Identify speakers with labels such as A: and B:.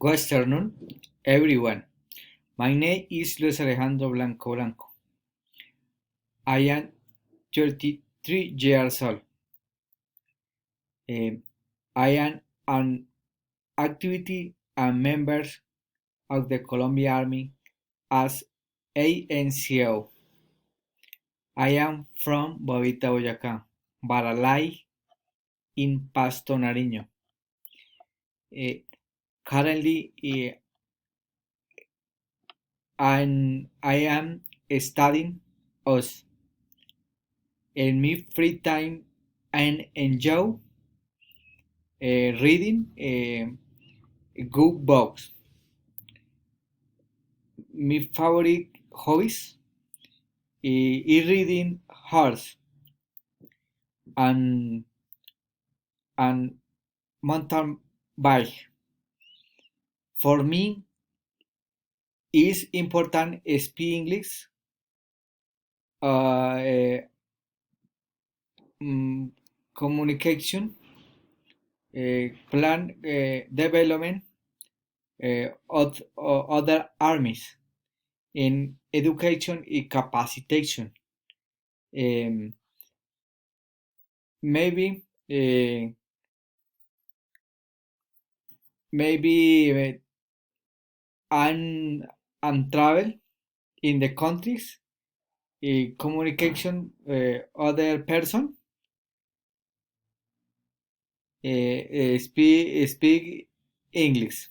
A: Good afternoon, everyone. My name is Luis Alejandro Blanco Blanco. I am 33 years old. Um, I am an activity and member of the Colombian Army as ANCO. I am from Bogotá, Boyacá, but I live in Pasto, Nariño. Uh, Currently, I am studying us. In my free time, and enjoy reading good books. My favorite hobbies is reading horse and and mountain bike. For me, it's important speak English, uh, mm, communication, plan development of other armies in education and capacitation. Um, maybe maybe and travel in the countries, communication other person, speak English.